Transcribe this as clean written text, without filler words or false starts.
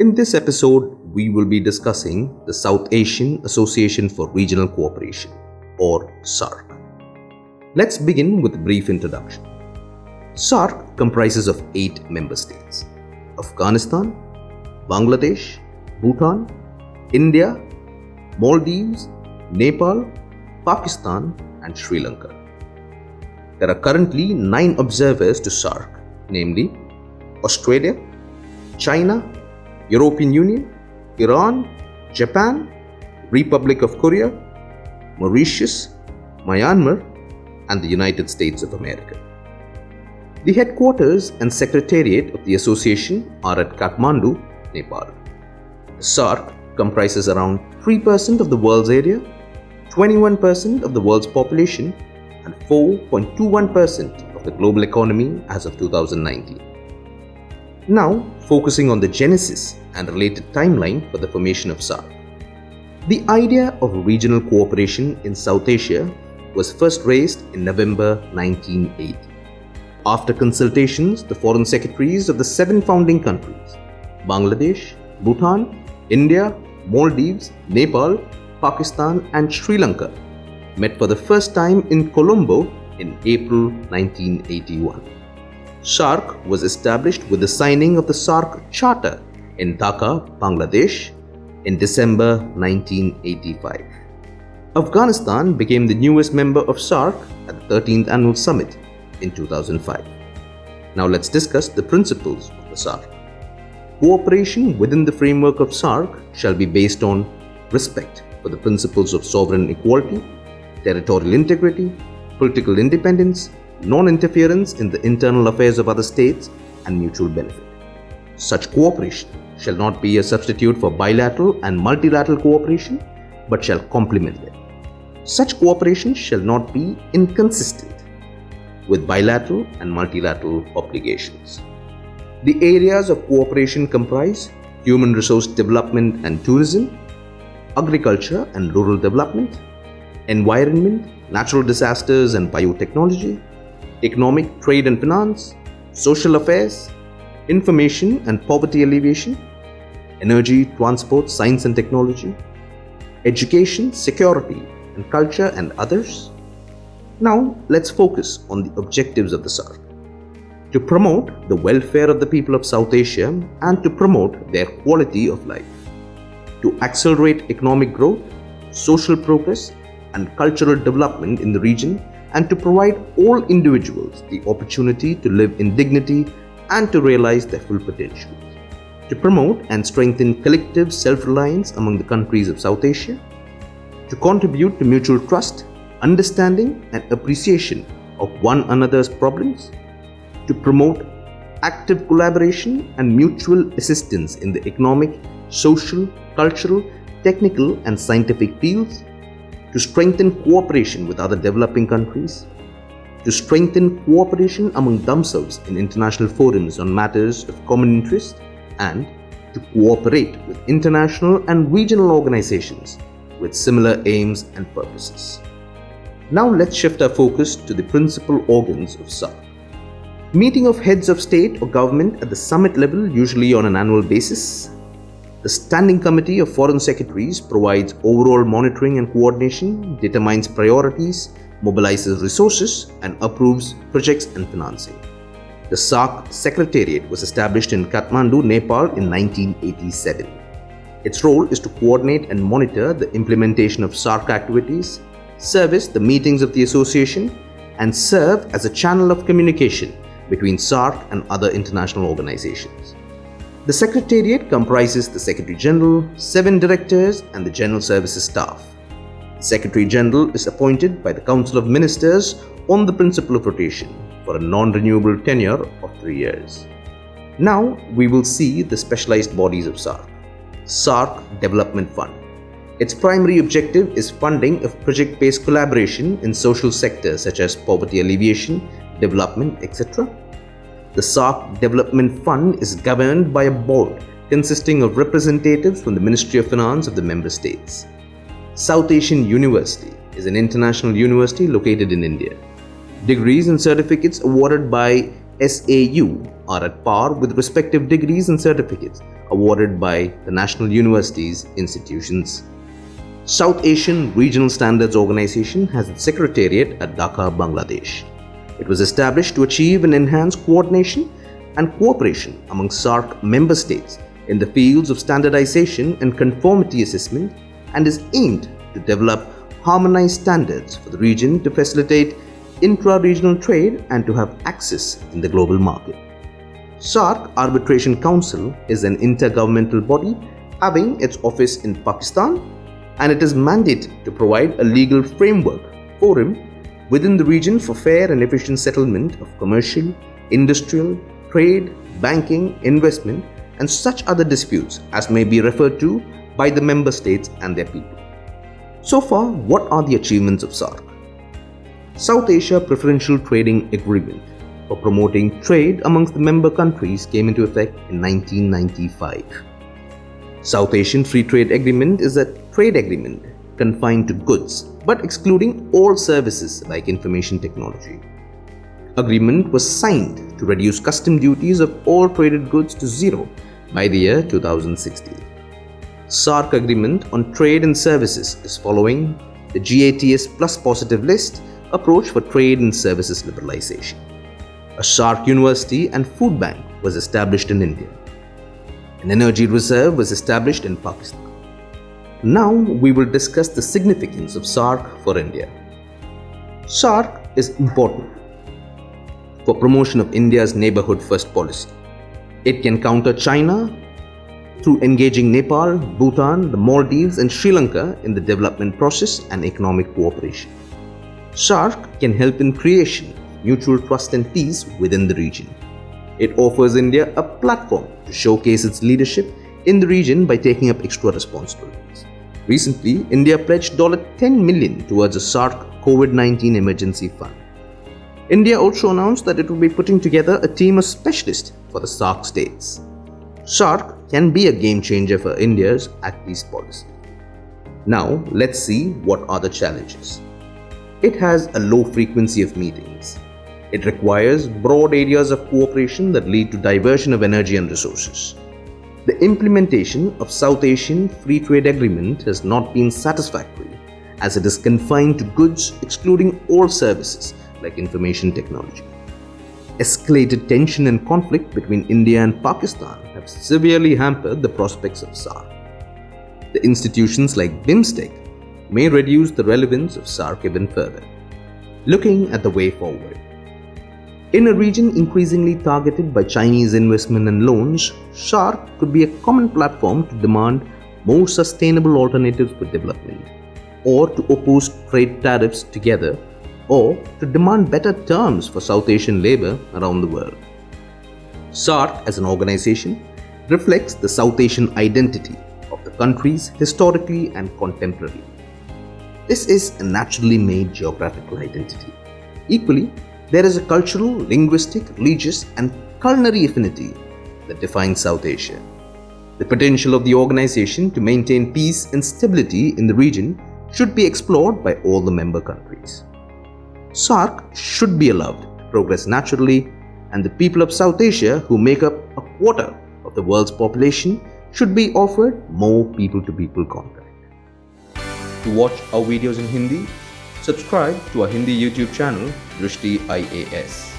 In this episode, we will be discussing the South Asian Association for Regional Cooperation, or SAARC. Let's begin with a brief introduction. SAARC comprises of 8 member states: Afghanistan, Bangladesh, Bhutan, India, Maldives, Nepal, Pakistan, and Sri Lanka. There are currently 9 observers to SAARC, namely Australia, China, European Union, Iran, Japan, Republic of Korea, Mauritius, Myanmar, and the United States of America. The headquarters and secretariat of the association are at Kathmandu, Nepal. The SAARC comprises around 3% of the world's area, 21% of the world's population, and 4.21% of the global economy as of 2019. Now, focusing on the genesis and related timeline for the formation of SAARC. The idea of regional cooperation in South Asia was first raised in November 1980. After consultations, the foreign secretaries of the 7 founding countries, Bangladesh, Bhutan, India, Maldives, Nepal, Pakistan, and Sri Lanka, met for the first time in Colombo in April 1981. SAARC was established with the signing of the SAARC Charter in Dhaka, Bangladesh, in December 1985. Afghanistan became the newest member of SAARC at the 13th Annual Summit in 2005. Now let's discuss the principles of the SAARC. Cooperation within the framework of SAARC shall be based on respect for the principles of sovereign equality, territorial integrity, political independence, non-interference in the internal affairs of other states, and mutual benefit. Such cooperation shall not be a substitute for bilateral and multilateral cooperation, but shall complement them. Such cooperation shall not be inconsistent with bilateral and multilateral obligations. The areas of cooperation comprise human resource development and tourism, agriculture and rural development, environment, natural disasters and biotechnology, economic, trade and finance, social affairs, information and poverty alleviation, energy, transport, science and technology, education, security and culture, and others. Now let's focus on the objectives of the SAARC. To promote the welfare of the people of South Asia and to promote their quality of life. To accelerate economic growth, social progress, and cultural development in the region, and to provide all individuals the opportunity to live in dignity and to realize their full potential. To promote and strengthen collective self-reliance among the countries of South Asia. To contribute to mutual trust, understanding, and appreciation of one another's problems. To promote active collaboration and mutual assistance in the economic, social, cultural, technical, and scientific fields. To strengthen cooperation with other developing countries. To strengthen cooperation among themselves in international forums on matters of common interest. And to cooperate with international and regional organizations with similar aims and purposes. Now let's shift our focus to the principal organs of SAARC. Meeting of heads of state or government at the summit level, usually on an annual basis. The Standing Committee of Foreign Secretaries provides overall monitoring and coordination, determines priorities, mobilizes resources, and approves projects and financing. The SAARC Secretariat was established in Kathmandu, Nepal in 1987. Its role is to coordinate and monitor the implementation of SAARC activities, service the meetings of the association, and serve as a channel of communication between SAARC and other international organizations. The Secretariat comprises the Secretary General, 7 directors, and the General Services staff. The Secretary General is appointed by the Council of Ministers on the principle of rotation for a non-renewable tenure of 3 years. Now we will see the specialized bodies of SAARC. SAARC Development Fund. Its primary objective is funding of project-based collaboration in social sectors such as poverty alleviation, development, etc. The SAARC Development Fund is governed by a board consisting of representatives from the Ministry of Finance of the member states. South Asian University is an international university located in India. Degrees and certificates awarded by SAU are at par with respective degrees and certificates awarded by the national universities institutions. South Asian Regional Standards Organization has its secretariat at Dhaka, Bangladesh. It was established to achieve and enhance coordination and cooperation among SAARC member states in the fields of standardization and conformity assessment, and is aimed to develop harmonized standards for the region to facilitate intra-regional trade and to have access in the global market. SAARC Arbitration Council is an intergovernmental body having its office in Pakistan, and it is mandated to provide a legal framework forum within the region for fair and efficient settlement of commercial, industrial, trade, banking, investment, and such other disputes as may be referred to by the member states and their people. So far, what are the achievements of SAARC? South Asia Preferential Trading Agreement for promoting trade amongst the member countries came into effect in 1995. South Asian Free Trade Agreement is a trade agreement confined to goods but excluding all services like information technology. Agreement was signed to reduce custom duties of all traded goods to zero by the year 2016. SAARC Agreement on Trade and Services is following the GATS Plus Positive List approach for trade and services liberalization. A SAARC University and Food Bank was established in India. An energy reserve was established in Pakistan. Now we will discuss the significance of SAARC for India. SAARC is important for promotion of India's neighborhood first policy. It can counter China through engaging Nepal, Bhutan, the Maldives and Sri Lanka in the development process and economic cooperation. SAARC can help in creation of mutual trust and peace within the region. It offers India a platform to showcase its leadership in the region by taking up extra responsibilities. Recently, India pledged $10 million towards a SAARC COVID-19 emergency fund. India also announced that it will be putting together a team of specialists for the SAARC states. SAARC can be a game changer for India's Act East policy. Now, let's see what are the challenges. It has a low frequency of meetings. It requires broad areas of cooperation that lead to diversion of energy and resources. The implementation of South Asian Free Trade Agreement has not been satisfactory, as it is confined to goods excluding all services like information technology. Escalated tension and conflict between India and Pakistan have severely hampered the prospects of SAARC. The institutions like BIMSTEC may reduce the relevance of SAARC even further. Looking at the way forward. In a region increasingly targeted by Chinese investment and loans, SAARC could be a common platform to demand more sustainable alternatives for development, or to oppose trade tariffs together, or to demand better terms for South Asian labor around the world. SAARC as an organization reflects the South Asian identity of the countries historically and contemporarily. This is a naturally made geographical identity. Equally, there is a cultural, linguistic, religious, and culinary affinity that defines South Asia. The potential of the organization to maintain peace and stability in the region should be explored by all the member countries. SAARC should be allowed to progress naturally, and the people of South Asia, who make up a quarter of the world's population, should be offered more people-to-people contact. To watch our videos in Hindi, subscribe to our Hindi YouTube channel, Drishti IAS.